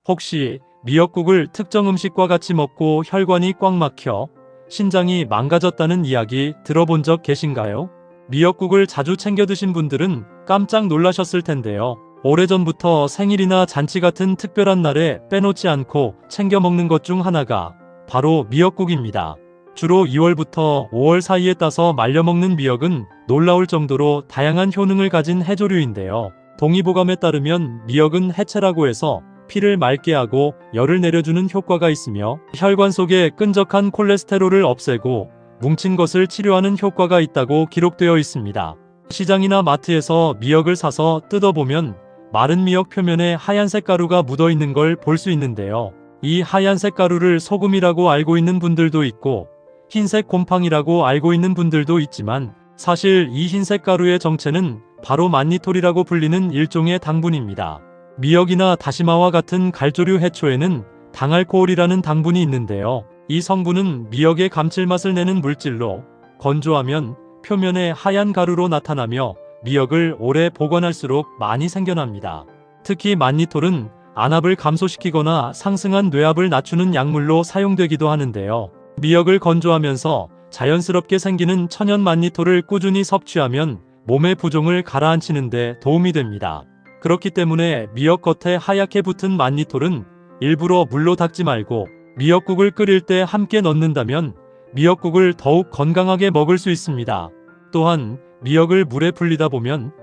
혹시 미역국을 특정 음식과 같이 먹고 혈관이 꽉 막혀 신장이 망가졌다는 이야기 들어본 적 계신가요? 미역국을 자주 챙겨 드신 분들은 깜짝 놀라셨을 텐데요. 오래전부터 생일이나 잔치 같은 특별한 날에 빼놓지 않고 챙겨 먹는 것 중 하나가 바로 미역국입니다. 주로 2월부터 5월 사이에 따서 말려 먹는 미역은 놀라울 정도로 다양한 효능을 가진 해조류인데요. 동의보감에 따르면 미역은 해체라고 해서 피를 맑게 하고 열을 내려주는 효과가 있으며 혈관 속의 끈적한 콜레스테롤을 없애고 뭉친 것을 치료하는 효과가 있다고 기록되어 있습니다. 시장이나 마트에서 미역을 사서 뜯어보면 마른 미역 표면에 하얀색 가루가 묻어 있는 걸 볼 수 있는데요. 이 하얀색 가루를 소금이라고 알고 있는 분들도 있고 흰색 곰팡이라고 알고 있는 분들도 있지만 사실 이 흰색 가루의 정체는 바로 만니톨이라고 불리는 일종의 당분입니다. 미역이나 다시마와 같은 갈조류 해초에는 당알코올이라는 당분이 있는데요. 이 성분은 미역의 감칠맛을 내는 물질로 건조하면 표면에 하얀 가루로 나타나며 미역을 오래 보관할수록 많이 생겨납니다. 특히 만니톨은 안압을 감소시키거나 상승한 뇌압을 낮추는 약물로 사용되기도 하는데요. 미역을 건조하면서 자연스럽게 생기는 천연 만니톨을 꾸준히 섭취하면 몸의 부종을 가라앉히는 데 도움이 됩니다. 그렇기 때문에 미역 겉에 하얗게 붙은 만니톨은 일부러 물로 닦지 말고 미역국을 끓일 때 함께 넣는다면 미역국을 더욱 건강하게 먹을 수 있습니다. 또한 미역을 물에 불리다 보면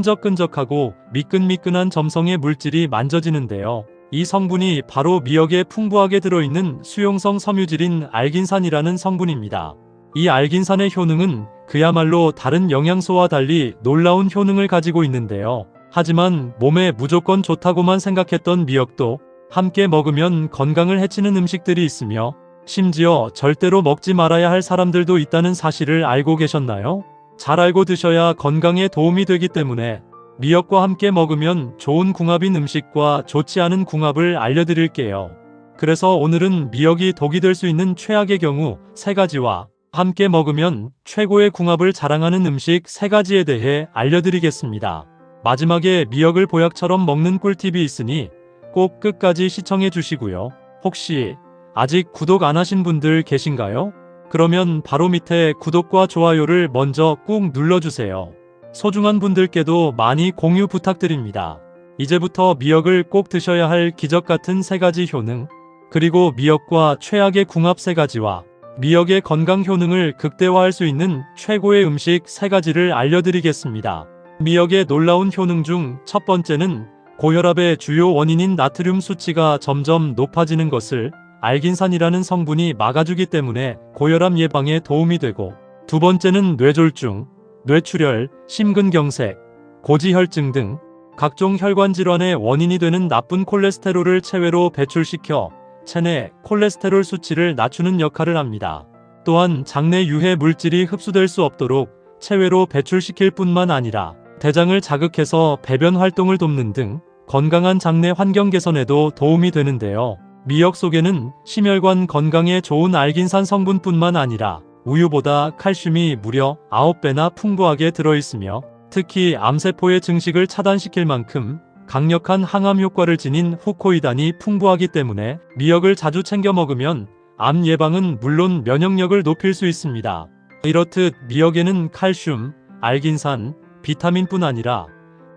끈적끈적하고 미끈미끈한 점성의 물질이 만져지는데요. 이 성분이 바로 미역에 풍부하게 들어있는 수용성 섬유질인 알긴산이라는 성분입니다. 이 알긴산의 효능은 그야말로 다른 영양소와 달리 놀라운 효능을 가지고 있는데요. 하지만 몸에 무조건 좋다고만 생각했던 미역도 함께 먹으면 건강을 해치는 음식들이 있으며 심지어 절대로 먹지 말아야 할 사람들도 있다는 사실을 알고 계셨나요? 잘 알고 드셔야 건강에 도움이 되기 때문에 미역과 함께 먹으면 좋은 궁합인 음식과 좋지 않은 궁합을 알려드릴게요. 그래서 오늘은 미역이 독이 될 수 있는 최악의 경우 3가지와 함께 먹으면 최고의 궁합을 자랑하는 음식 3가지에 대해 알려드리겠습니다. 마지막에 미역을 보약처럼 먹는 꿀팁이 있으니 꼭 끝까지 시청해 주시고요. 혹시 아직 구독 안 하신 분들 계신가요? 그러면 바로 밑에 구독과 좋아요를 먼저 꾹 눌러주세요. 소중한 분들께도 많이 공유 부탁드립니다. 이제부터 미역을 꼭 드셔야 할 기적같은 3가지 효능, 그리고 미역과 최악의 궁합 3가지와 미역의 건강 효능을 극대화할 수 있는 최고의 음식 3가지를 알려드리겠습니다. 미역의 놀라운 효능 중 첫 번째는 고혈압의 주요 원인인 나트륨 수치가 점점 높아지는 것을 알긴산이라는 성분이 막아주기 때문에 고혈압 예방에 도움이 되고, 두 번째는 뇌졸중, 뇌출혈, 심근경색, 고지혈증 등 각종 혈관 질환의 원인이 되는 나쁜 콜레스테롤을 체외로 배출시켜 체내 콜레스테롤 수치를 낮추는 역할을 합니다. 또한 장내 유해 물질이 흡수될 수 없도록 체외로 배출시킬 뿐만 아니라 대장을 자극해서 배변 활동을 돕는 등 건강한 장내 환경 개선에도 도움이 되는데요. 미역 속에는 심혈관 건강에 좋은 알긴산 성분뿐만 아니라 우유보다 칼슘이 무려 9배나 풍부하게 들어있으며 특히 암세포의 증식을 차단시킬 만큼 강력한 항암 효과를 지닌 후코이단이 풍부하기 때문에 미역을 자주 챙겨 먹으면 암 예방은 물론 면역력을 높일 수 있습니다. 이렇듯 미역에는 칼슘, 알긴산, 비타민뿐 아니라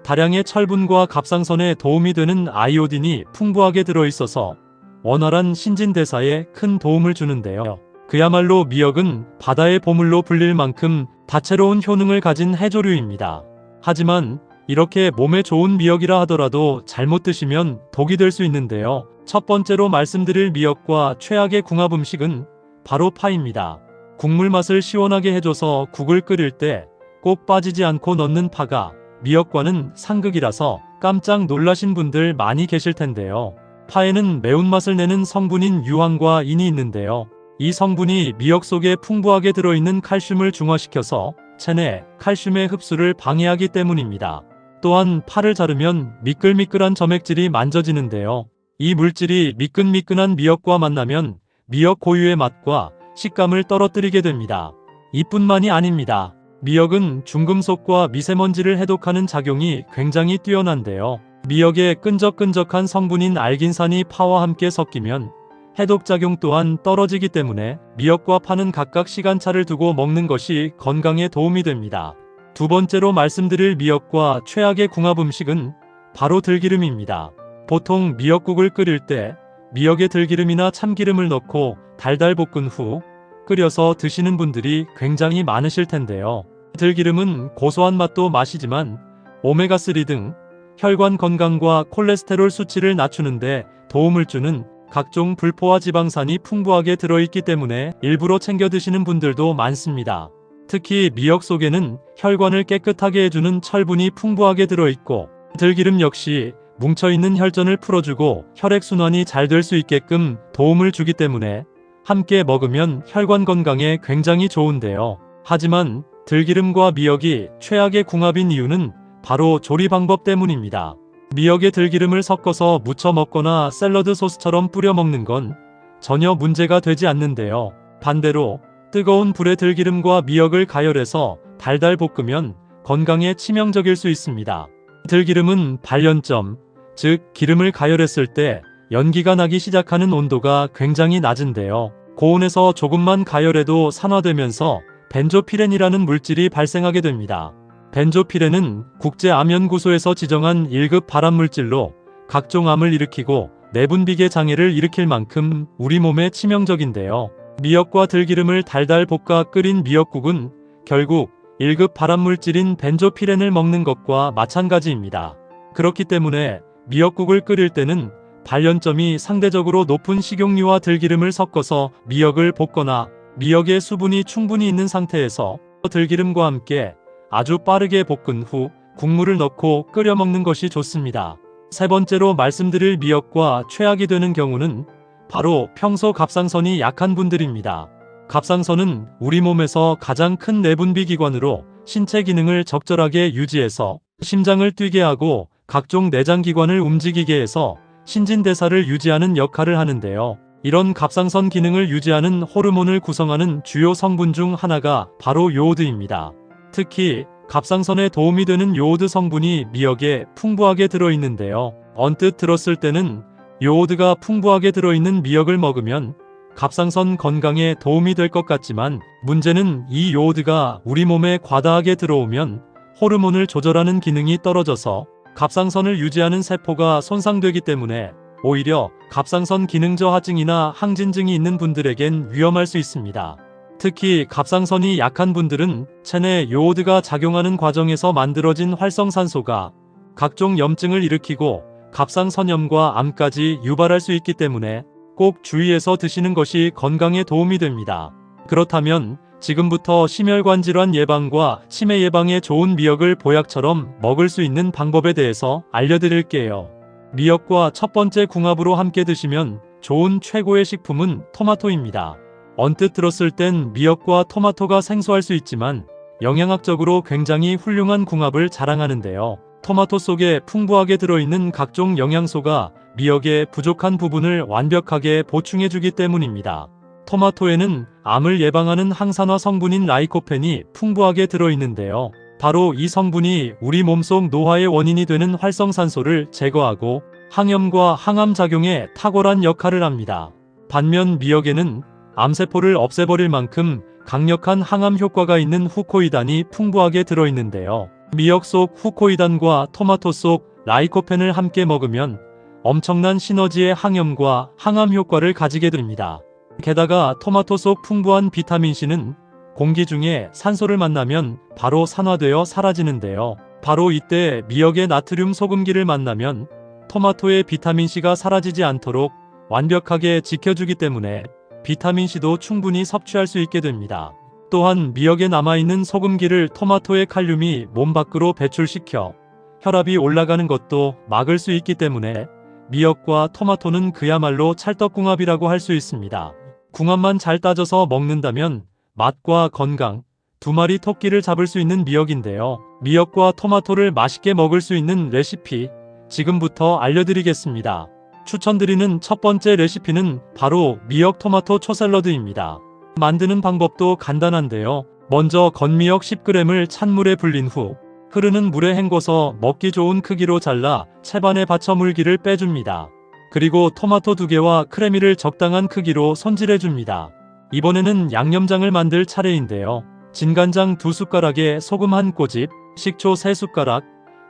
다량의 철분과 갑상선에 도움이 되는 아이오딘이 풍부하게 들어있어서 원활한 신진대사에 큰 도움을 주는데요. 그야말로 미역은 바다의 보물로 불릴 만큼 다채로운 효능을 가진 해조류입니다. 하지만 이렇게 몸에 좋은 미역이라 하더라도 잘못 드시면 독이 될 수 있는데요. 첫 번째로 말씀드릴 미역과 최악의 궁합 음식은 바로 파입니다. 국물 맛을 시원하게 해줘서 국을 끓일 때 꼭 빠지지 않고 넣는 파가 미역과는 상극이라서 깜짝 놀라신 분들 많이 계실 텐데요. 파에는 매운맛을 내는 성분인 유황과 인이 있는데요. 이 성분이 미역 속에 풍부하게 들어있는 칼슘을 중화시켜서 체내 칼슘의 흡수를 방해하기 때문입니다. 또한 파를 자르면 미끌미끌한 점액질이 만져지는데요. 이 물질이 미끈미끈한 미역과 만나면 미역 고유의 맛과 식감을 떨어뜨리게 됩니다. 이뿐만이 아닙니다. 미역은 중금속과 미세먼지를 해독하는 작용이 굉장히 뛰어난데요. 미역의 끈적끈적한 성분인 알긴산이 파와 함께 섞이면 해독작용 또한 떨어지기 때문에 미역과 파는 각각 시간차를 두고 먹는 것이 건강에 도움이 됩니다. 두 번째로 말씀드릴 미역과 최악의 궁합 음식은 바로 들기름입니다. 보통 미역국을 끓일 때 미역에 들기름이나 참기름을 넣고 달달 볶은 후 끓여서 드시는 분들이 굉장히 많으실 텐데요. 들기름은 고소한 맛도 맛이지만 오메가3 등 혈관 건강과 콜레스테롤 수치를 낮추는데 도움을 주는 각종 불포화 지방산이 풍부하게 들어있기 때문에 일부러 챙겨 드시는 분들도 많습니다. 특히 미역 속에는 혈관을 깨끗하게 해주는 철분이 풍부하게 들어있고 들기름 역시 뭉쳐있는 혈전을 풀어주고 혈액순환이 잘 될 수 있게끔 도움을 주기 때문에 함께 먹으면 혈관 건강에 굉장히 좋은데요. 하지만 들기름과 미역이 최악의 궁합인 이유는 바로 조리 방법 때문입니다. 미역에 들기름을 섞어서 무쳐 먹거나 샐러드 소스처럼 뿌려 먹는 건 전혀 문제가 되지 않는데요. 반대로 뜨거운 불에 들기름과 미역을 가열해서 달달 볶으면 건강에 치명적일 수 있습니다. 들기름은 발연점, 즉 기름을 가열했을 때 연기가 나기 시작하는 온도가 굉장히 낮은데요. 고온에서 조금만 가열해도 산화되면서 벤조피렌이라는 물질이 발생하게 됩니다. 벤조피렌은 국제암연구소에서 지정한 1급 발암물질로 각종 암을 일으키고 내분비계 장애를 일으킬 만큼 우리 몸에 치명적인데요. 미역과 들기름을 달달 볶아 끓인 미역국은 결국 1급 발암물질인 벤조피렌을 먹는 것과 마찬가지입니다. 그렇기 때문에 미역국을 끓일 때는 발연점이 상대적으로 높은 식용유와 들기름을 섞어서 미역을 볶거나 미역의 수분이 충분히 있는 상태에서 들기름과 함께 아주 빠르게 볶은 후 국물을 넣고 끓여 먹는 것이 좋습니다. 세 번째로 말씀드릴 미역과 최악이 되는 경우는 바로 평소 갑상선이 약한 분들입니다. 갑상선은 우리 몸에서 가장 큰 내분비 기관으로 신체 기능을 적절하게 유지해서 심장을 뛰게 하고 각종 내장기관을 움직이게 해서 신진대사를 유지하는 역할을 하는데요. 이런 갑상선 기능을 유지하는 호르몬을 구성하는 주요 성분 중 하나가 바로 요오드입니다. 특히 갑상선에 도움이 되는 요오드 성분이 미역에 풍부하게 들어있는데요. 언뜻 들었을 때는 요오드가 풍부하게 들어있는 미역을 먹으면 갑상선 건강에 도움이 될 것 같지만 문제는 이 요오드가 우리 몸에 과다하게 들어오면 호르몬을 조절하는 기능이 떨어져서 갑상선을 유지하는 세포가 손상되기 때문에 오히려 갑상선 기능 저하증이나 항진증이 있는 분들에겐 위험할 수 있습니다. 특히 갑상선이 약한 분들은 체내 요오드가 작용하는 과정에서 만들어진 활성산소가 각종 염증을 일으키고 갑상선염과 암까지 유발할 수 있기 때문에 꼭 주의해서 드시는 것이 건강에 도움이 됩니다. 그렇다면 지금부터 심혈관 질환 예방과 치매 예방에 좋은 미역을 보약처럼 먹을 수 있는 방법에 대해서 알려드릴게요. 미역과 첫 번째 궁합으로 함께 드시면 좋은 최고의 식품은 토마토입니다. 언뜻 들었을 땐 미역과 토마토가 생소할 수 있지만 영양학적으로 굉장히 훌륭한 궁합을 자랑하는데요. 토마토 속에 풍부하게 들어있는 각종 영양소가 미역의 부족한 부분을 완벽하게 보충해주기 때문입니다. 토마토에는 암을 예방하는 항산화 성분인 라이코펜이 풍부하게 들어있는데요. 바로 이 성분이 우리 몸속 노화의 원인이 되는 활성산소를 제거하고 항염과 항암작용에 탁월한 역할을 합니다. 반면 미역에는 암세포를 없애버릴 만큼 강력한 항암 효과가 있는 후코이단이 풍부하게 들어있는데요. 미역 속 후코이단과 토마토 속 라이코펜을 함께 먹으면 엄청난 시너지의 항염과 항암 효과를 가지게 됩니다. 게다가 토마토 속 풍부한 비타민C는 공기 중에 산소를 만나면 바로 산화되어 사라지는데요. 바로 이때 미역의 나트륨 소금기를 만나면 토마토의 비타민C가 사라지지 않도록 완벽하게 지켜주기 때문에 비타민C도 충분히 섭취할 수 있게 됩니다. 또한 미역에 남아있는 소금기를 토마토의 칼륨이 몸 밖으로 배출시켜 혈압이 올라가는 것도 막을 수 있기 때문에 미역과 토마토는 그야말로 찰떡궁합이라고 할 수 있습니다. 궁합만 잘 따져서 먹는다면 맛과 건강, 두 마리 토끼를 잡을 수 있는 미역인데요. 미역과 토마토를 맛있게 먹을 수 있는 레시피 지금부터 알려드리겠습니다. 추천드리는 첫 번째 레시피는 바로 미역 토마토 초샐러드입니다. 만드는 방법도 간단한데요. 먼저 건미역 10g을 찬물에 불린 후 흐르는 물에 헹궈서 먹기 좋은 크기로 잘라 채반에 받쳐 물기를 빼줍니다. 그리고 토마토 2개와 크래미를 적당한 크기로 손질해줍니다. 이번에는 양념장을 만들 차례인데요. 진간장 2숟가락에 소금 1꼬집, 식초 3숟가락,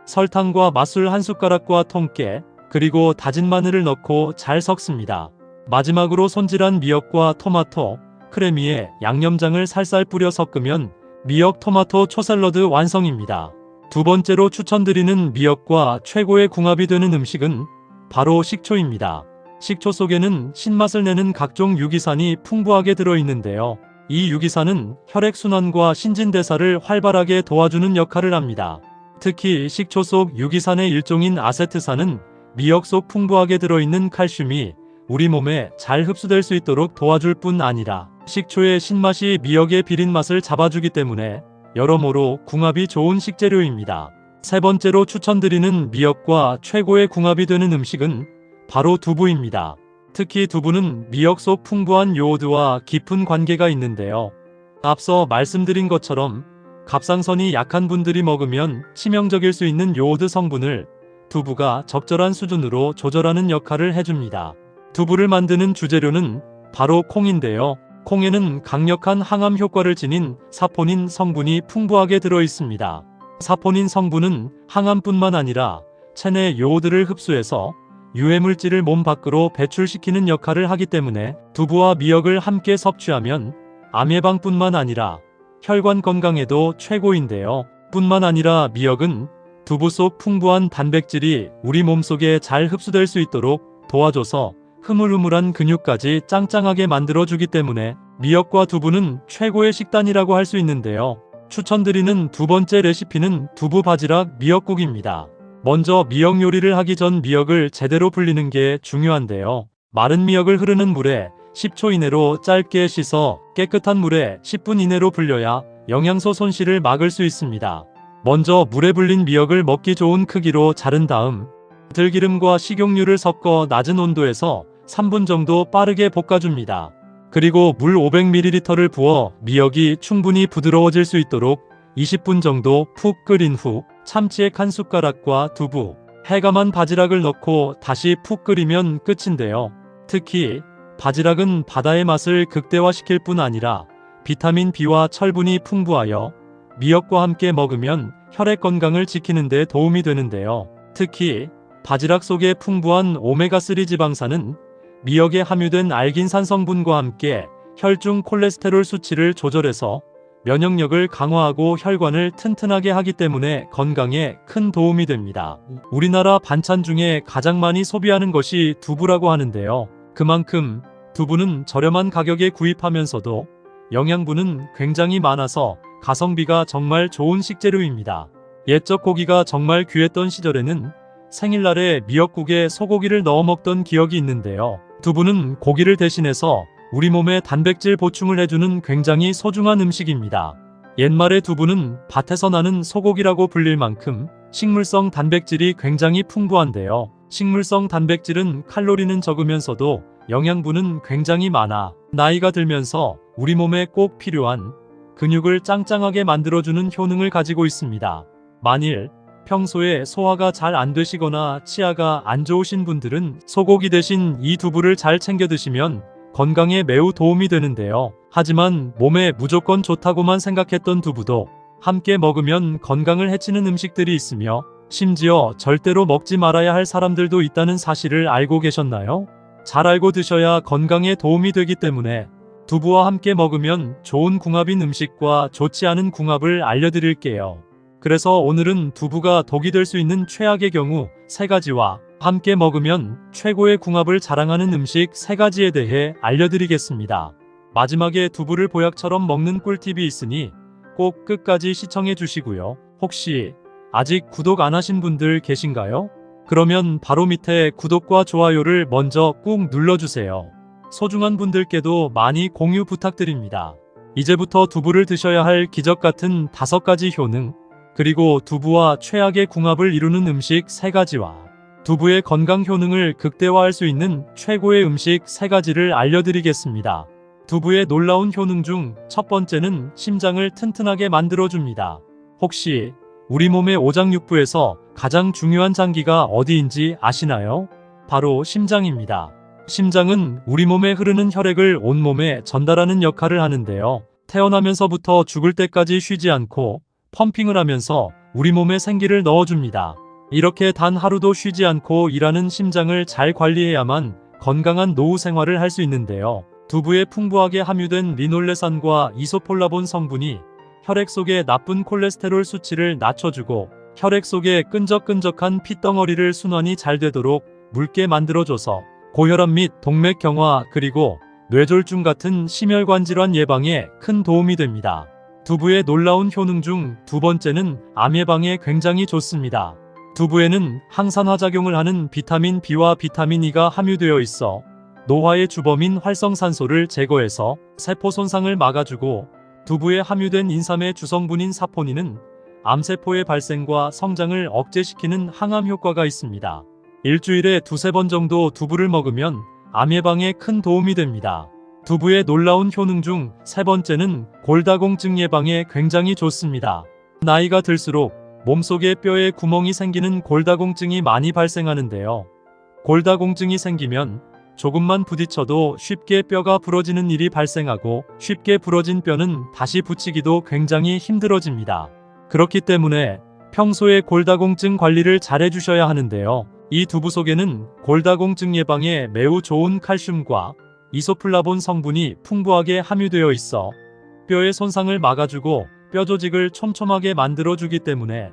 설탕과 맛술 1숟가락과 통깨, 그리고 다진 마늘을 넣고 잘 섞습니다. 마지막으로 손질한 미역과 토마토, 크래미에 양념장을 살살 뿌려 섞으면 미역 토마토 초샐러드 완성입니다. 두 번째로 추천드리는 미역과 최고의 궁합이 되는 음식은 바로 식초입니다. 식초 속에는 신맛을 내는 각종 유기산이 풍부하게 들어있는데요. 이 유기산은 혈액순환과 신진대사를 활발하게 도와주는 역할을 합니다. 특히 식초 속 유기산의 일종인 아세트산은 미역 속 풍부하게 들어있는 칼슘이 우리 몸에 잘 흡수될 수 있도록 도와줄 뿐 아니라 식초의 신맛이 미역의 비린 맛을 잡아주기 때문에 여러모로 궁합이 좋은 식재료입니다. 세 번째로 추천드리는 미역과 최고의 궁합이 되는 음식은 바로 두부입니다. 특히 두부는 미역 속 풍부한 요오드와 깊은 관계가 있는데요. 앞서 말씀드린 것처럼 갑상선이 약한 분들이 먹으면 치명적일 수 있는 요오드 성분을 두부가 적절한 수준으로 조절하는 역할을 해줍니다. 두부를 만드는 주재료는 바로 콩인데요. 콩에는 강력한 항암 효과를 지닌 사포닌 성분이 풍부하게 들어있습니다. 사포닌 성분은 항암뿐만 아니라 체내 요오드를 흡수해서 유해물질을 몸 밖으로 배출시키는 역할을 하기 때문에 두부와 미역을 함께 섭취하면 암 예방뿐만 아니라 혈관 건강에도 최고인데요. 뿐만 아니라 미역은 두부 속 풍부한 단백질이 우리 몸속에 잘 흡수될 수 있도록 도와줘서 흐물흐물한 근육까지 짱짱하게 만들어주기 때문에 미역과 두부는 최고의 식단이라고 할 수 있는데요. 추천드리는 두 번째 레시피는 두부 바지락 미역국입니다. 먼저 미역 요리를 하기 전 미역을 제대로 불리는 게 중요한데요. 마른 미역을 흐르는 물에 10초 이내로 짧게 씻어 깨끗한 물에 10분 이내로 불려야 영양소 손실을 막을 수 있습니다. 먼저 물에 불린 미역을 먹기 좋은 크기로 자른 다음 들기름과 식용유를 섞어 낮은 온도에서 3분 정도 빠르게 볶아줍니다. 그리고 물 500ml를 부어 미역이 충분히 부드러워질 수 있도록 20분 정도 푹 끓인 후 참치액 1숟가락과 두부, 해감한 바지락을 넣고 다시 푹 끓이면 끝인데요. 특히 바지락은 바다의 맛을 극대화시킬 뿐 아니라 비타민 B와 철분이 풍부하여 미역과 함께 먹으면 혈액 건강을 지키는 데 도움이 되는데요. 특히 바지락 속에 풍부한 오메가3 지방산은 미역에 함유된 알긴산 성분과 함께 혈중 콜레스테롤 수치를 조절해서 면역력을 강화하고 혈관을 튼튼하게 하기 때문에 건강에 큰 도움이 됩니다. 우리나라 반찬 중에 가장 많이 소비하는 것이 두부라고 하는데요. 그만큼 두부는 저렴한 가격에 구입하면서도 영양분은 굉장히 많아서 가성비가 정말 좋은 식재료입니다. 옛적 고기가 정말 귀했던 시절에는 생일날에 미역국에 소고기를 넣어 먹던 기억이 있는데요. 두부는 고기를 대신해서 우리 몸에 단백질 보충을 해주는 굉장히 소중한 음식입니다. 옛말에 두부는 밭에서 나는 소고기라고 불릴 만큼 식물성 단백질이 굉장히 풍부한데요. 식물성 단백질은 칼로리는 적으면서도 영양분은 굉장히 많아 나이가 들면서 우리 몸에 꼭 필요한 근육을 짱짱하게 만들어주는 효능을 가지고 있습니다. 만일 평소에 소화가 잘 안 되시거나 치아가 안 좋으신 분들은 소고기 대신 이 두부를 잘 챙겨 드시면 건강에 매우 도움이 되는데요. 하지만 몸에 무조건 좋다고만 생각했던 두부도 함께 먹으면 건강을 해치는 음식들이 있으며 심지어 절대로 먹지 말아야 할 사람들도 있다는 사실을 알고 계셨나요? 잘 알고 드셔야 건강에 도움이 되기 때문에 두부와 함께 먹으면 좋은 궁합인 음식과 좋지 않은 궁합을 알려드릴게요. 그래서 오늘은 두부가 독이 될 수 있는 최악의 경우 3가지와 함께 먹으면 최고의 궁합을 자랑하는 음식 3가지에 대해 알려드리겠습니다. 마지막에 두부를 보약처럼 먹는 꿀팁이 있으니 꼭 끝까지 시청해 주시고요. 혹시 아직 구독 안 하신 분들 계신가요? 그러면 바로 밑에 구독과 좋아요를 먼저 꾹 눌러주세요. 소중한 분들께도 많이 공유 부탁드립니다. 이제부터 두부를 드셔야 할 기적 같은 5가지 효능, 그리고 두부와 최악의 궁합을 이루는 음식 3가지와 두부의 건강 효능을 극대화할 수 있는 최고의 음식 3가지를 알려드리겠습니다. 두부의 놀라운 효능 중 첫 번째는 심장을 튼튼하게 만들어줍니다. 혹시 우리 몸의 오장육부에서 가장 중요한 장기가 어디인지 아시나요? 바로 심장입니다. 심장은 우리 몸에 흐르는 혈액을 온몸에 전달하는 역할을 하는데요. 태어나면서부터 죽을 때까지 쉬지 않고 펌핑을 하면서 우리 몸에 생기를 넣어줍니다. 이렇게 단 하루도 쉬지 않고 일하는 심장을 잘 관리해야만 건강한 노후 생활을 할 수 있는데요. 두부에 풍부하게 함유된 리놀레산과 이소폴라본 성분이 혈액 속의 나쁜 콜레스테롤 수치를 낮춰주고 혈액 속의 끈적끈적한 핏덩어리를 순환이 잘 되도록 묽게 만들어줘서 고혈압 및 동맥경화 그리고 뇌졸중 같은 심혈관 질환 예방에 큰 도움이 됩니다. 두부의 놀라운 효능 중 두 번째는 암 예방에 굉장히 좋습니다. 두부에는 항산화 작용을 하는 비타민 B와 비타민 E가 함유되어 있어 노화의 주범인 활성산소를 제거해서 세포 손상을 막아주고 두부에 함유된 인삼의 주성분인 사포닌은 암세포의 발생과 성장을 억제시키는 항암 효과가 있습니다. 일주일에 두세 번 정도 두부를 먹으면 암 예방에 큰 도움이 됩니다. 두부의 놀라운 효능 중 세 번째는 골다공증 예방에 굉장히 좋습니다. 나이가 들수록 몸속에 뼈에 구멍이 생기는 골다공증이 많이 발생하는데요. 골다공증이 생기면 조금만 부딪혀도 쉽게 뼈가 부러지는 일이 발생하고 쉽게 부러진 뼈는 다시 붙이기도 굉장히 힘들어집니다. 그렇기 때문에 평소에 골다공증 관리를 잘 해주셔야 하는데요. 이 두부 속에는 골다공증 예방에 매우 좋은 칼슘과 이소플라본 성분이 풍부하게 함유되어 있어 뼈의 손상을 막아주고 뼈 조직을 촘촘하게 만들어주기 때문에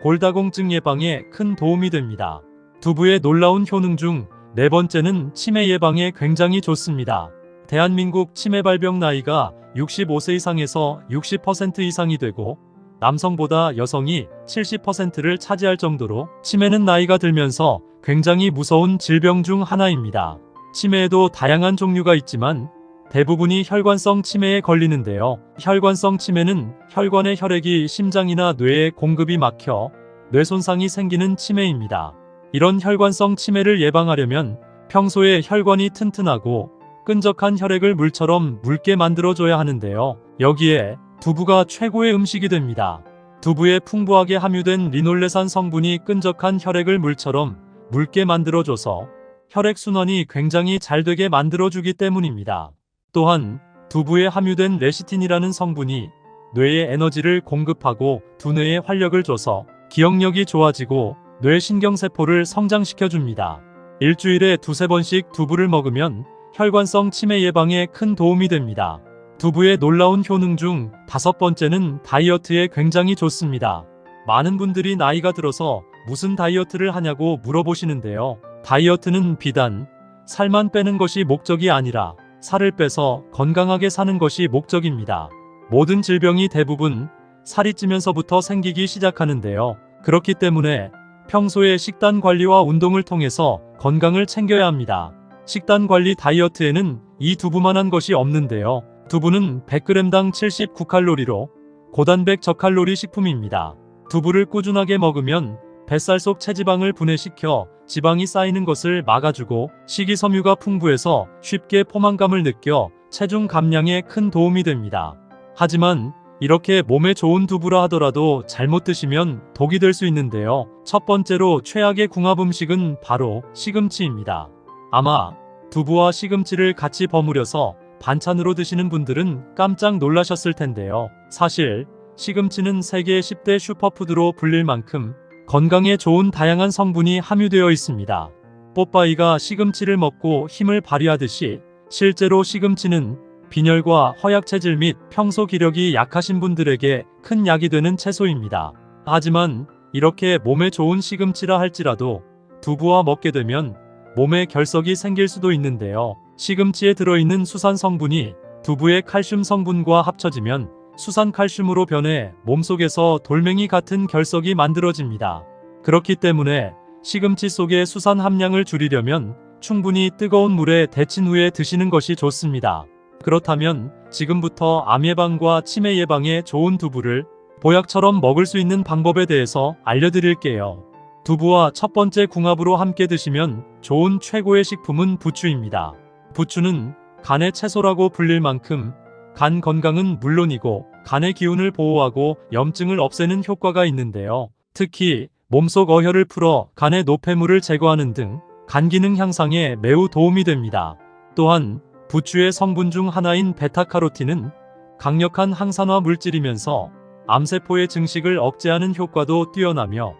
골다공증 예방에 큰 도움이 됩니다. 두부의 놀라운 효능 중 네 번째는 치매 예방에 굉장히 좋습니다. 대한민국 치매 발병 나이가 65세 이상에서 60% 이상이 되고 남성보다 여성이 70%를 차지할 정도로 치매는 나이가 들면서 굉장히 무서운 질병 중 하나입니다. 치매에도 다양한 종류가 있지만 대부분이 혈관성 치매에 걸리는데요. 혈관성 치매는 혈관의 혈액이 심장이나 뇌에 공급이 막혀 뇌 손상이 생기는 치매입니다. 이런 혈관성 치매를 예방하려면 평소에 혈관이 튼튼하고 끈적한 혈액을 물처럼 묽게 만들어줘야 하는데요. 여기에 두부가 최고의 음식이 됩니다. 두부에 풍부하게 함유된 리놀레산 성분이 끈적한 혈액을 물처럼 묽게 만들어줘서 혈액순환이 굉장히 잘 되게 만들어주기 때문입니다. 또한 두부에 함유된 레시틴이라는 성분이 뇌에 에너지를 공급하고 두뇌에 활력을 줘서 기억력이 좋아지고 뇌신경세포를 성장시켜줍니다. 일주일에 두세 번씩 두부를 먹으면 혈관성 치매 예방에 큰 도움이 됩니다. 두부의 놀라운 효능 중 다섯 번째는 다이어트에 굉장히 좋습니다. 많은 분들이 나이가 들어서 무슨 다이어트를 하냐고 물어보시는데요. 다이어트는 비단 살만 빼는 것이 목적이 아니라 살을 빼서 건강하게 사는 것이 목적입니다. 모든 질병이 대부분 살이 찌면서부터 생기기 시작하는데요. 그렇기 때문에 평소에 식단 관리와 운동을 통해서 건강을 챙겨야 합니다. 식단 관리 다이어트에는 이 두부만한 것이 없는데요. 두부는 100g당 79칼로리로 고단백 저칼로리 식품입니다. 두부를 꾸준하게 먹으면 뱃살 속 체지방을 분해시켜 지방이 쌓이는 것을 막아주고 식이섬유가 풍부해서 쉽게 포만감을 느껴 체중 감량에 큰 도움이 됩니다. 하지만 이렇게 몸에 좋은 두부라 하더라도 잘못 드시면 독이 될 수 있는데요. 첫 번째로 최악의 궁합 음식은 바로 시금치입니다. 아마 두부와 시금치를 같이 버무려서 반찬으로 드시는 분들은 깜짝 놀라셨을 텐데요. 사실 시금치는 세계 10대 슈퍼푸드로 불릴 만큼 건강에 좋은 다양한 성분이 함유되어 있습니다. 뽀빠이가 시금치를 먹고 힘을 발휘하듯이 실제로 시금치는 빈혈과 허약체질 및 평소 기력이 약하신 분들에게 큰 약이 되는 채소입니다. 하지만 이렇게 몸에 좋은 시금치라 할지라도 두부와 먹게 되면 몸에 결석이 생길 수도 있는데요. 시금치에 들어있는 수산 성분이 두부의 칼슘 성분과 합쳐지면 수산칼슘으로 변해 몸속에서 돌멩이 같은 결석이 만들어집니다. 그렇기 때문에 시금치 속의 수산 함량을 줄이려면 충분히 뜨거운 물에 데친 후에 드시는 것이 좋습니다. 그렇다면 지금부터 암 예방과 치매 예방에 좋은 두부를 보약처럼 먹을 수 있는 방법에 대해서 알려드릴게요. 두부와 첫 번째 궁합으로 함께 드시면 좋은 최고의 식품은 부추입니다. 부추는 간의 채소라고 불릴 만큼 간 건강은 물론이고 간의 기운을 보호하고 염증을 없애는 효과가 있는데요. 특히 몸속 어혈을 풀어 간의 노폐물을 제거하는 등 간 기능 향상에 매우 도움이 됩니다. 또한 부추의 성분 중 하나인 베타카로틴은 강력한 항산화 물질이면서 암세포의 증식을 억제하는 효과도 뛰어나며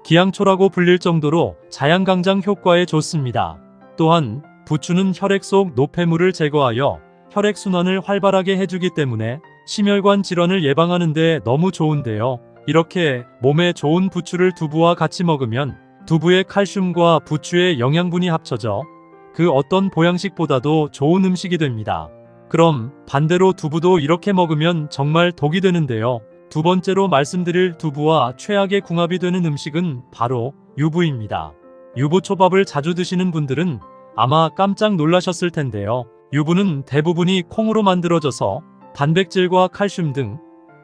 기양초라고 불릴 정도로 자양강장 효과에 좋습니다. 또한 부추는 혈액 속 노폐물을 제거하여 혈액순환을 활발하게 해주기 때문에 심혈관 질환을 예방하는 데 너무 좋은데요. 이렇게 몸에 좋은 부추를 두부와 같이 먹으면 두부의 칼슘과 부추의 영양분이 합쳐져 그 어떤 보양식보다도 좋은 음식이 됩니다. 그럼 반대로 두부도 이렇게 먹으면 정말 독이 되는데요. 두 번째로 말씀드릴 두부와 최악의 궁합이 되는 음식은 바로 유부입니다. 유부초밥을 자주 드시는 분들은 아마 깜짝 놀라셨을 텐데요. 유부는 대부분이 콩으로 만들어져서 단백질과 칼슘 등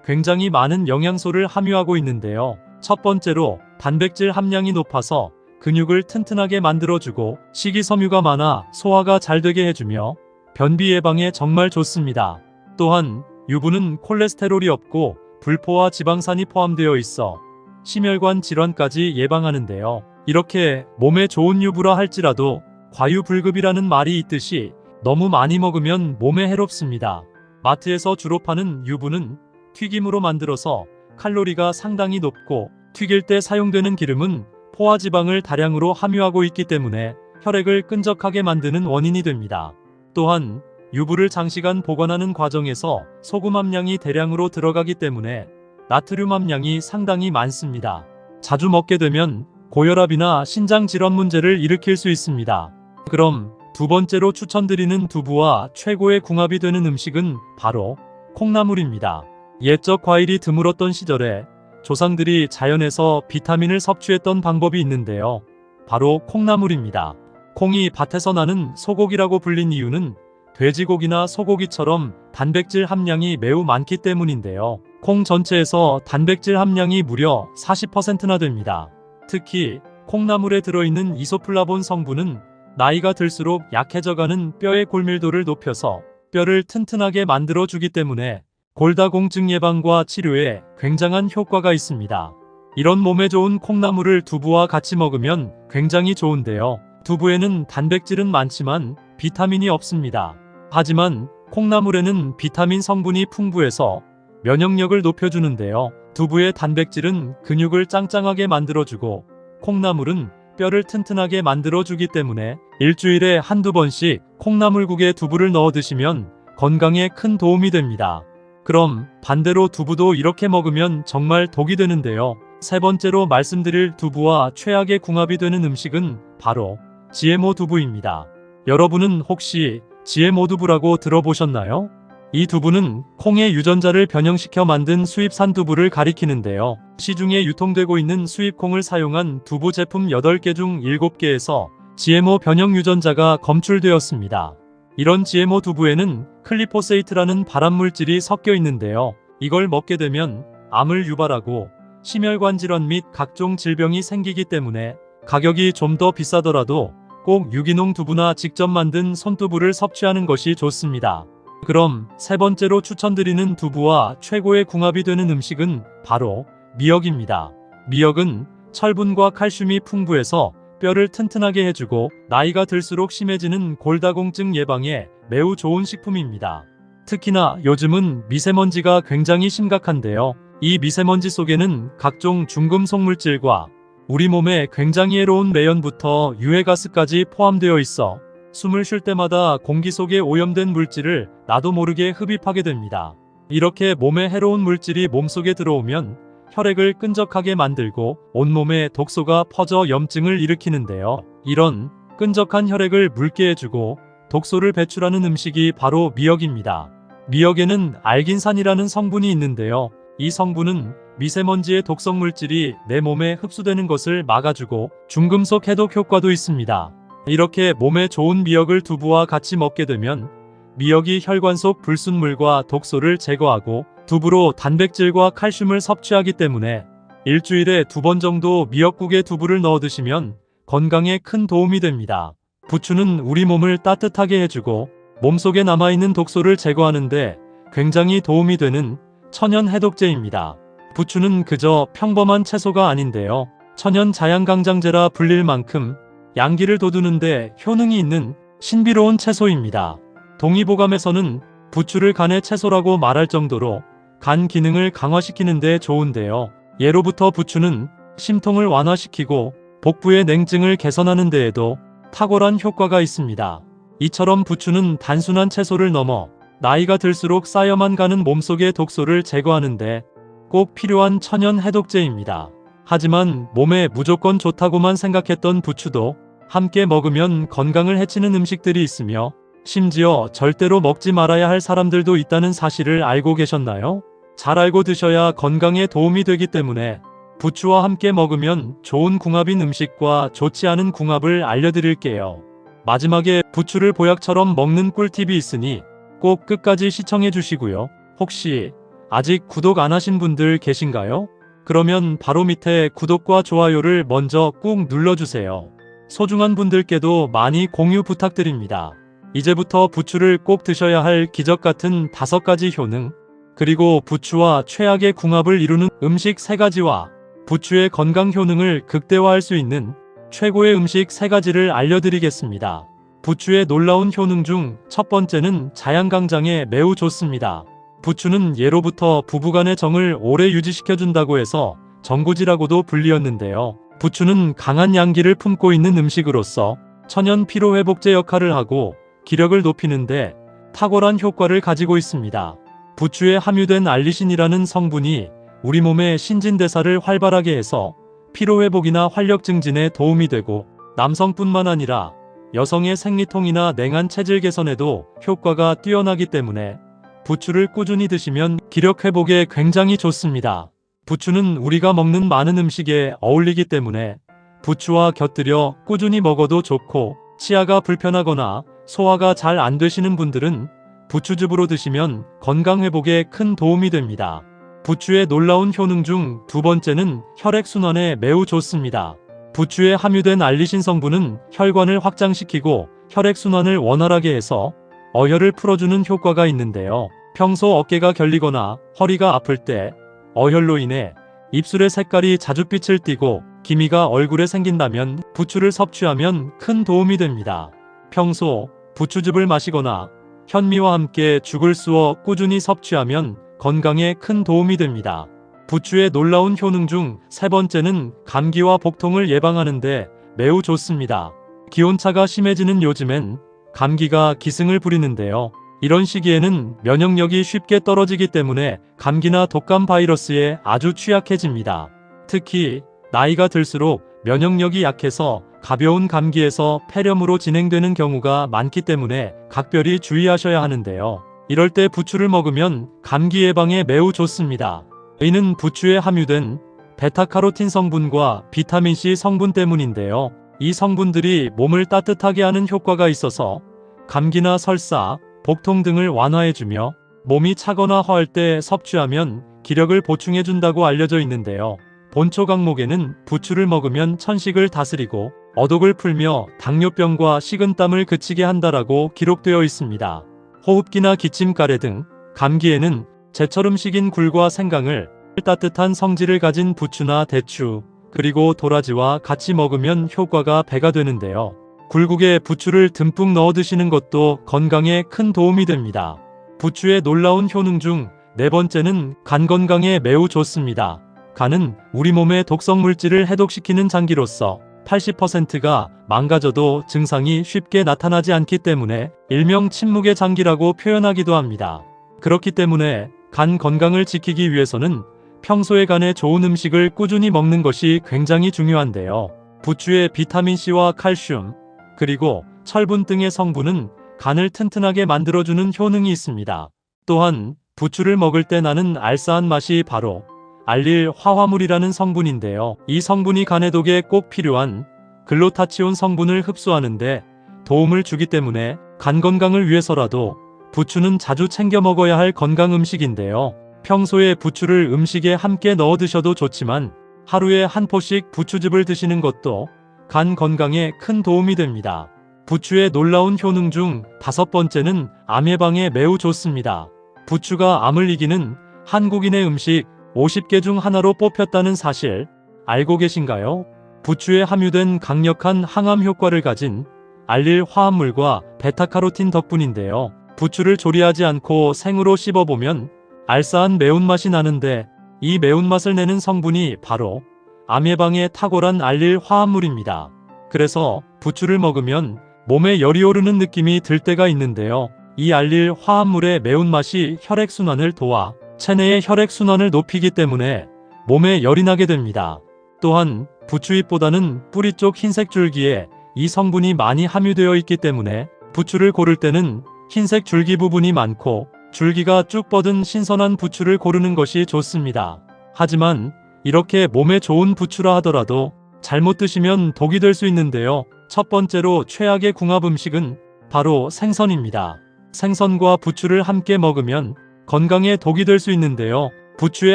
굉장히 많은 영양소를 함유하고 있는데요. 첫 번째로 단백질 함량이 높아서 근육을 튼튼하게 만들어주고 식이섬유가 많아 소화가 잘 되게 해주며 변비 예방에 정말 좋습니다. 또한 유부는 콜레스테롤이 없고 불포화 지방산이 포함되어 있어 심혈관 질환까지 예방하는데요. 이렇게 몸에 좋은 유부라 할지라도 과유불급이라는 말이 있듯이 너무 많이 먹으면 몸에 해롭습니다. 마트에서 주로 파는 유부는 튀김으로 만들어서 칼로리가 상당히 높고 튀길 때 사용되는 기름은 포화지방을 다량으로 함유하고 있기 때문에 혈액을 끈적하게 만드는 원인이 됩니다. 또한 유부를 장시간 보관하는 과정에서 소금 함량이 대량으로 들어가기 때문에 나트륨 함량이 상당히 많습니다. 자주 먹게 되면 고혈압이나 신장 질환 문제를 일으킬 수 있습니다. 그럼 두 번째로 추천드리는 두부와 최고의 궁합이 되는 음식은 바로 콩나물입니다. 옛적 과일이 드물었던 시절에 조상들이 자연에서 비타민을 섭취했던 방법이 있는데요. 바로 콩나물입니다. 콩이 밭에서 나는 소고기라고 불린 이유는 돼지고기나 소고기처럼 단백질 함량이 매우 많기 때문인데요. 콩 전체에서 단백질 함량이 무려 40%나 됩니다. 특히 콩나물에 들어있는 이소플라본 성분은 나이가 들수록 약해져가는 뼈의 골밀도를 높여서 뼈를 튼튼하게 만들어주기 때문에 골다공증 예방과 치료에 굉장한 효과가 있습니다. 이런 몸에 좋은 콩나물을 두부와 같이 먹으면 굉장히 좋은데요. 두부에는 단백질은 많지만 비타민이 없습니다. 하지만 콩나물에는 비타민 성분이 풍부해서 면역력을 높여주는데요. 두부의 단백질은 근육을 짱짱하게 만들어주고 콩나물은 뼈를 튼튼하게 만들어주기 때문에 일주일에 한두 번씩 콩나물국에 두부를 넣어 드시면 건강에 큰 도움이 됩니다. 그럼 반대로 두부도 이렇게 먹으면 정말 독이 되는데요. 세 번째로 말씀드릴 두부와 최악의 궁합이 되는 음식은 바로 GMO 두부입니다. 여러분은 혹시 GMO 두부라고 들어보셨나요? 이 두부는 콩의 유전자를 변형시켜 만든 수입산 두부를 가리키는데요. 시중에 유통되고 있는 수입콩을 사용한 두부 제품 8개 중 7개에서 GMO 변형 유전자가 검출되었습니다. 이런 GMO 두부에는 클리포세이트라는 발암물질이 섞여 있는데요. 이걸 먹게 되면 암을 유발하고 심혈관 질환 및 각종 질병이 생기기 때문에 가격이 좀 더 비싸더라도 꼭 유기농 두부나 직접 만든 손두부를 섭취하는 것이 좋습니다. 그럼 세 번째로 추천드리는 두부와 최고의 궁합이 되는 음식은 바로 미역입니다. 미역은 철분과 칼슘이 풍부해서 뼈를 튼튼하게 해주고 나이가 들수록 심해지는 골다공증 예방에 매우 좋은 식품입니다. 특히나 요즘은 미세먼지가 굉장히 심각한데요. 이 미세먼지 속에는 각종 중금속 물질과 우리 몸에 굉장히 해로운 매연부터 유해가스까지 포함되어 있어 숨을 쉴 때마다 공기 속에 오염된 물질을 나도 모르게 흡입하게 됩니다. 이렇게 몸에 해로운 물질이 몸속에 들어오면 혈액을 끈적하게 만들고 온몸에 독소가 퍼져 염증을 일으키는데요. 이런 끈적한 혈액을 묽게 해주고 독소를 배출하는 음식이 바로 미역입니다. 미역에는 알긴산이라는 성분이 있는데요. 이 성분은 미세먼지의 독성 물질이 내 몸에 흡수되는 것을 막아주고 중금속 해독 효과도 있습니다. 이렇게 몸에 좋은 미역을 두부와 같이 먹게 되면 미역이 혈관 속 불순물과 독소를 제거하고 두부로 단백질과 칼슘을 섭취하기 때문에 일주일에 2번 정도 미역국에 두부를 넣어 드시면 건강에 큰 도움이 됩니다. 부추는 우리 몸을 따뜻하게 해주고 몸속에 남아있는 독소를 제거하는데 굉장히 도움이 되는 천연 해독제입니다. 부추는 그저 평범한 채소가 아닌데요. 천연 자양강장제라 불릴 만큼 양기를 돋우는데 효능이 있는 신비로운 채소입니다. 동의보감에서는 부추를 간의 채소라고 말할 정도로 간 기능을 강화시키는 데 좋은데요. 예로부터 부추는 심통을 완화시키고 복부의 냉증을 개선하는 데에도 탁월한 효과가 있습니다. 이처럼 부추는 단순한 채소를 넘어 나이가 들수록 쌓여만 가는 몸속의 독소를 제거하는데 꼭 필요한 천연 해독제입니다. 하지만 몸에 무조건 좋다고만 생각했던 부추도 함께 먹으면 건강을 해치는 음식들이 있으며 심지어 절대로 먹지 말아야 할 사람들도 있다는 사실을 알고 계셨나요? 잘 알고 드셔야 건강에 도움이 되기 때문에 부추와 함께 먹으면 좋은 궁합인 음식과 좋지 않은 궁합을 알려드릴게요. 마지막에 부추를 보약처럼 먹는 꿀팁이 있으니 꼭 끝까지 시청해 주시고요. 혹시 아직 구독 안 하신 분들 계신가요? 그러면 바로 밑에 구독과 좋아요를 먼저 꾹 눌러주세요. 소중한 분들께도 많이 공유 부탁드립니다. 이제부터 부추를 꼭 드셔야 할 기적 같은 5가지 효능, 그리고 부추와 최악의 궁합을 이루는 음식 3가지와 부추의 건강 효능을 극대화할 수 있는 최고의 음식 3가지를 알려드리겠습니다. 부추의 놀라운 효능 중 첫 번째는 자양강장에 매우 좋습니다. 부추는 예로부터 부부간의 정을 오래 유지시켜준다고 해서 정구지라고도 불리었는데요. 부추는 강한 양기를 품고 있는 음식으로서 천연 피로회복제 역할을 하고 기력을 높이는데 탁월한 효과를 가지고 있습니다. 부추에 함유된 알리신이라는 성분이 우리 몸의 신진대사를 활발하게 해서 피로회복이나 활력 증진에 도움이 되고 남성뿐만 아니라 여성의 생리통이나 냉한 체질 개선에도 효과가 뛰어나기 때문에 부추를 꾸준히 드시면 기력 회복에 굉장히 좋습니다. 부추는 우리가 먹는 많은 음식에 어울리기 때문에 부추와 곁들여 꾸준히 먹어도 좋고 치아가 불편하거나 소화가 잘 안 되시는 분들은 부추즙으로 드시면 건강 회복에 큰 도움이 됩니다. 부추의 놀라운 효능 중 2번째는 혈액순환에 매우 좋습니다. 부추에 함유된 알리신 성분은 혈관을 확장시키고 혈액순환을 원활하게 해서 어혈을 풀어주는 효과가 있는데요. 평소 어깨가 결리거나 허리가 아플 때 어혈로 인해 입술의 색깔이 자줏빛을 띠고 기미가 얼굴에 생긴다면 부추를 섭취하면 큰 도움이 됩니다. 평소 부추즙을 마시거나 현미와 함께 죽을 쑤어 꾸준히 섭취하면 건강에 큰 도움이 됩니다. 부추의 놀라운 효능 중 3번째는 감기와 복통을 예방하는데 매우 좋습니다. 기온차가 심해지는 요즘엔 감기가 기승을 부리는데요. 이런 시기에는 면역력이 쉽게 떨어지기 때문에 감기나 독감 바이러스에 아주 취약해집니다. 특히 나이가 들수록 면역력이 약해서 가벼운 감기에서 폐렴으로 진행되는 경우가 많기 때문에 각별히 주의하셔야 하는데요. 이럴 때 부추를 먹으면 감기 예방에 매우 좋습니다. 이는 부추에 함유된 베타카로틴 성분과 비타민C 성분 때문인데요. 이 성분들이 몸을 따뜻하게 하는 효과가 있어서 감기나 설사, 복통 등을 완화해주며 몸이 차거나 허할 때 섭취하면 기력을 보충해준다고 알려져 있는데요. 본초 강목에는 부추를 먹으면 천식을 다스리고 어독을 풀며 당뇨병과 식은땀을 그치게 한다라고 기록되어 있습니다. 호흡기나 기침, 가래 등 감기에는 제철 음식인 굴과 생강을 따뜻한 성질을 가진 부추나 대추, 그리고 도라지와 같이 먹으면 효과가 배가 되는데요. 굴국에 부추를 듬뿍 넣어 드시는 것도 건강에 큰 도움이 됩니다. 부추의 놀라운 효능 중 4번째는 간 건강에 매우 좋습니다. 간은 우리 몸의 독성 물질을 해독시키는 장기로서 80%가 망가져도 증상이 쉽게 나타나지 않기 때문에 일명 침묵의 장기라고 표현하기도 합니다. 그렇기 때문에 간 건강을 지키기 위해서는 평소에 간에 좋은 음식을 꾸준히 먹는 것이 굉장히 중요한데요. 부추의 비타민C와 칼슘, 그리고 철분 등의 성분은 간을 튼튼하게 만들어주는 효능이 있습니다. 또한 부추를 먹을 때 나는 알싸한 맛이 바로 알릴 화화물이라는 성분인데요. 이 성분이 간 해독에 꼭 필요한 글루타치온 성분을 흡수하는데 도움을 주기 때문에 간 건강을 위해서라도 부추는 자주 챙겨 먹어야 할 건강 음식인데요. 평소에 부추를 음식에 함께 넣어 드셔도 좋지만 하루에 한 포씩 부추즙을 드시는 것도 간 건강에 큰 도움이 됩니다. 부추의 놀라운 효능 중 5번째는 암 예방에 매우 좋습니다. 부추가 암을 이기는 한국인의 음식 50개 중 하나로 뽑혔다는 사실 알고 계신가요? 부추에 함유된 강력한 항암 효과를 가진 알릴 화합물과 베타카로틴 덕분인데요. 부추를 조리하지 않고 생으로 씹어보면 알싸한 매운맛이 나는데 이 매운맛을 내는 성분이 바로 암 예방에 탁월한 알릴 화합물입니다. 그래서 부추를 먹으면 몸에 열이 오르는 느낌이 들 때가 있는데요. 이 알릴 화합물의 매운맛이 혈액순환을 도와 체내의 혈액순환을 높이기 때문에 몸에 열이 나게 됩니다. 또한 부추잎보다는 뿌리 쪽 흰색 줄기에 이 성분이 많이 함유되어 있기 때문에 부추를 고를 때는 흰색 줄기 부분이 많고 줄기가 쭉 뻗은 신선한 부추를 고르는 것이 좋습니다. 하지만 이렇게 몸에 좋은 부추라 하더라도 잘못 드시면 독이 될 수 있는데요. 첫 번째로 최악의 궁합 음식은 바로 생선입니다. 생선과 부추를 함께 먹으면 건강에 독이 될 수 있는데요. 부추에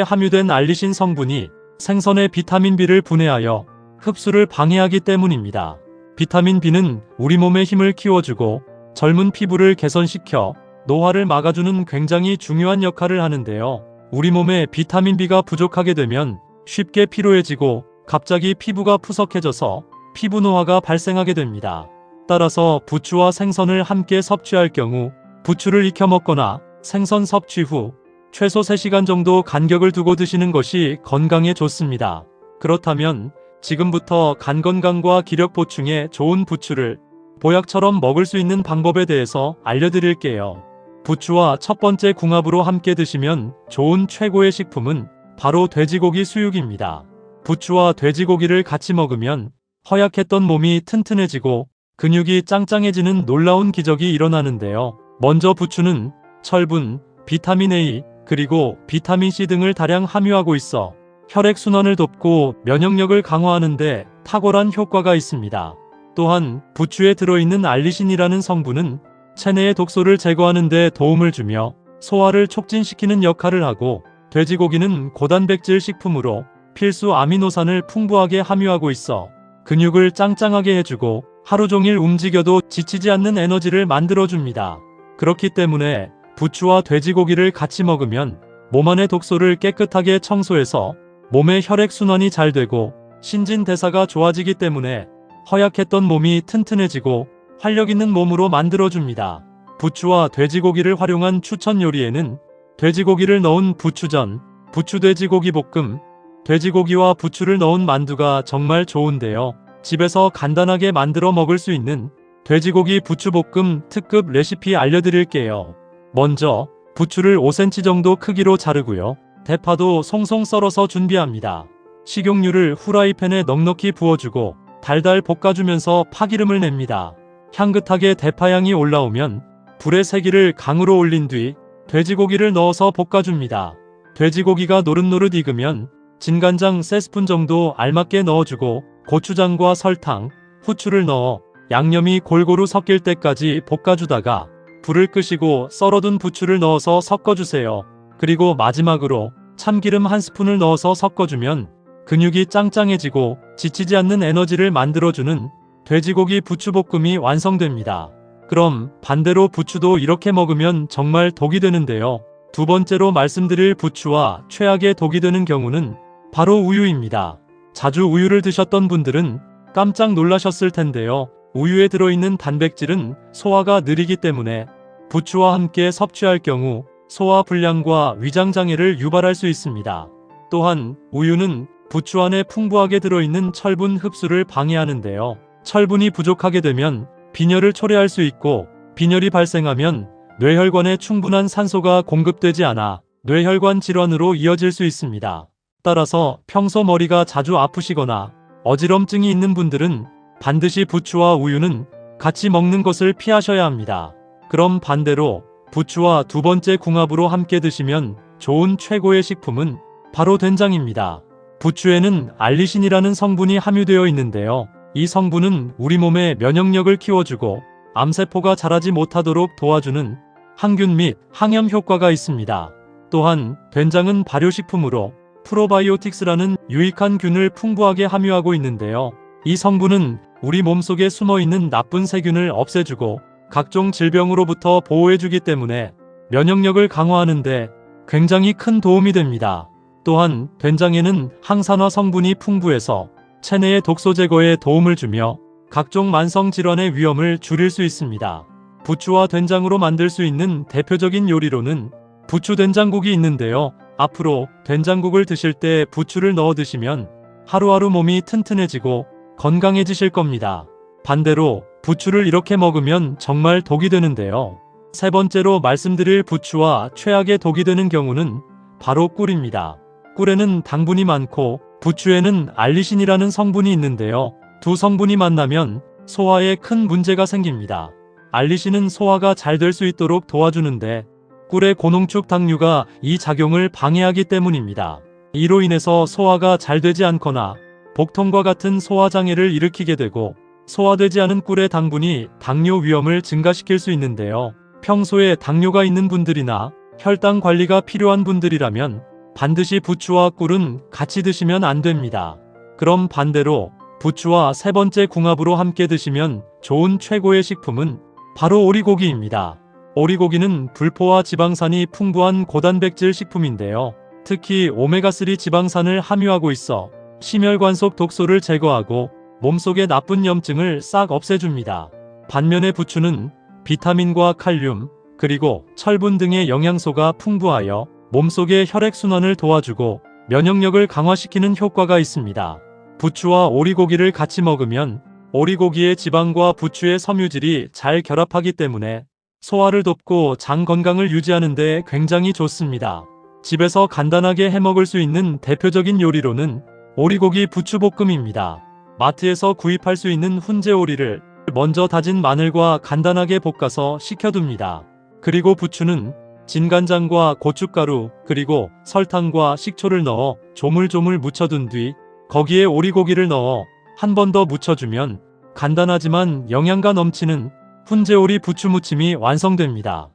함유된 알리신 성분이 생선의 비타민 B를 분해하여 흡수를 방해하기 때문입니다. 비타민 B는 우리 몸의 힘을 키워주고 젊은 피부를 개선시켜 노화를 막아주는 굉장히 중요한 역할을 하는데요. 우리 몸에 비타민 B가 부족하게 되면 쉽게 피로해지고 갑자기 피부가 푸석해져서 피부 노화가 발생하게 됩니다. 따라서 부추와 생선을 함께 섭취할 경우 부추를 익혀 먹거나 생선 섭취 후 최소 3시간 정도 간격을 두고 드시는 것이 건강에 좋습니다. 그렇다면 지금부터 간 건강과 기력 보충에 좋은 부추를 보약처럼 먹을 수 있는 방법에 대해서 알려드릴게요. 부추와 첫 번째 궁합으로 함께 드시면 좋은 최고의 식품은 바로 돼지고기 수육입니다. 부추와 돼지고기를 같이 먹으면 허약했던 몸이 튼튼해지고 근육이 짱짱해지는 놀라운 기적이 일어나는데요. 먼저 부추는 철분, 비타민 A, 그리고 비타민 C 등을 다량 함유하고 있어 혈액순환을 돕고 면역력을 강화하는 데 탁월한 효과가 있습니다. 또한 부추에 들어있는 알리신이라는 성분은 체내의 독소를 제거하는 데 도움을 주며 소화를 촉진시키는 역할을 하고 돼지고기는 고단백질 식품으로 필수 아미노산을 풍부하게 함유하고 있어 근육을 짱짱하게 해주고 하루 종일 움직여도 지치지 않는 에너지를 만들어줍니다. 그렇기 때문에 부추와 돼지고기를 같이 먹으면 몸 안의 독소를 깨끗하게 청소해서 몸의 혈액순환이 잘 되고 신진대사가 좋아지기 때문에 허약했던 몸이 튼튼해지고 활력 있는 몸으로 만들어줍니다. 부추와 돼지고기를 활용한 추천 요리에는 돼지고기를 넣은 부추전, 부추돼지고기 볶음, 돼지고기와 부추를 넣은 만두가 정말 좋은데요. 집에서 간단하게 만들어 먹을 수 있는 돼지고기 부추볶음 특급 레시피 알려드릴게요. 먼저 부추를 5cm 정도 크기로 자르고요. 대파도 송송 썰어서 준비합니다. 식용유를 후라이팬에 넉넉히 부어주고 달달 볶아주면서 파기름을 냅니다. 향긋하게 대파향이 올라오면 불의 세기를 강으로 올린 뒤 돼지고기를 넣어서 볶아줍니다. 돼지고기가 노릇노릇 익으면 진간장 3스푼 정도 알맞게 넣어주고 고추장과 설탕, 후추를 넣어 양념이 골고루 섞일 때까지 볶아주다가 불을 끄시고 썰어둔 부추를 넣어서 섞어주세요. 그리고 마지막으로 참기름 1스푼을 넣어서 섞어주면 근육이 짱짱해지고 지치지 않는 에너지를 만들어주는 돼지고기 부추볶음이 완성됩니다. 그럼 반대로 부추도 이렇게 먹으면 정말 독이 되는데요. 두 번째로 말씀드릴 부추와 최악의 독이 되는 경우는 바로 우유입니다. 자주 우유를 드셨던 분들은 깜짝 놀라셨을 텐데요. 우유에 들어있는 단백질은 소화가 느리기 때문에 부추와 함께 섭취할 경우 소화 불량과 위장 장애를 유발할 수 있습니다. 또한 우유는 부추 안에 풍부하게 들어있는 철분 흡수를 방해하는데요. 철분이 부족하게 되면 빈혈을 초래할 수 있고 빈혈이 발생하면 뇌혈관에 충분한 산소가 공급되지 않아 뇌혈관 질환으로 이어질 수 있습니다. 따라서 평소 머리가 자주 아프시거나 어지럼증이 있는 분들은 반드시 부추와 우유는 같이 먹는 것을 피하셔야 합니다. 그럼 반대로 부추와 두 번째 궁합으로 함께 드시면 좋은 최고의 식품은 바로 된장입니다. 부추에는 알리신이라는 성분이 함유되어 있는데요. 이 성분은 우리 몸의 면역력을 키워주고 암세포가 자라지 못하도록 도와주는 항균 및 항염 효과가 있습니다. 또한 된장은 발효식품으로 프로바이오틱스라는 유익한 균을 풍부하게 함유하고 있는데요. 이 성분은 우리 몸속에 숨어있는 나쁜 세균을 없애주고 각종 질병으로부터 보호해주기 때문에 면역력을 강화하는 데 굉장히 큰 도움이 됩니다. 또한 된장에는 항산화 성분이 풍부해서 체내의 독소 제거에 도움을 주며 각종 만성 질환의 위험을 줄일 수 있습니다. 부추와 된장으로 만들 수 있는 대표적인 요리로는 부추 된장국이 있는데요. 앞으로 된장국을 드실 때 부추를 넣어 드시면 하루하루 몸이 튼튼해지고 건강해지실 겁니다. 반대로 부추를 이렇게 먹으면 정말 독이 되는데요. 세 번째로 말씀드릴 부추와 최악의 독이 되는 경우는 바로 꿀입니다. 꿀에는 당분이 많고 부추에는 알리신이라는 성분이 있는데요. 두 성분이 만나면 소화에 큰 문제가 생깁니다. 알리신은 소화가 잘 될 수 있도록 도와주는데 꿀의 고농축 당류가 이 작용을 방해하기 때문입니다. 이로 인해서 소화가 잘 되지 않거나 복통과 같은 소화장애를 일으키게 되고 소화되지 않은 꿀의 당분이 당뇨 위험을 증가시킬 수 있는데요. 평소에 당뇨가 있는 분들이나 혈당 관리가 필요한 분들이라면 반드시 부추와 꿀은 같이 드시면 안 됩니다. 그럼 반대로 부추와 세 번째 궁합으로 함께 드시면 좋은 최고의 식품은 바로 오리고기입니다. 오리고기는 불포화 지방산이 풍부한 고단백질 식품인데요. 특히 오메가3 지방산을 함유하고 있어 심혈관 속 독소를 제거하고 몸속의 나쁜 염증을 싹 없애줍니다. 반면에 부추는 비타민과 칼륨, 그리고 철분 등의 영양소가 풍부하여 몸속의 혈액순환을 도와주고 면역력을 강화시키는 효과가 있습니다. 부추와 오리고기를 같이 먹으면 오리고기의 지방과 부추의 섬유질이 잘 결합하기 때문에 소화를 돕고 장 건강을 유지하는 데 굉장히 좋습니다. 집에서 간단하게 해먹을 수 있는 대표적인 요리로는 오리고기 부추볶음입니다. 마트에서 구입할 수 있는 훈제 오리를 먼저 다진 마늘과 간단하게 볶아서 식혀둡니다. 그리고 부추는 진간장과 고춧가루 그리고 설탕과 식초를 넣어 조물조물 묻혀둔 뒤 거기에 오리고기를 넣어 한 번 더 묻혀주면 간단하지만 영양가 넘치는 훈제오리 부추무침이 완성됩니다.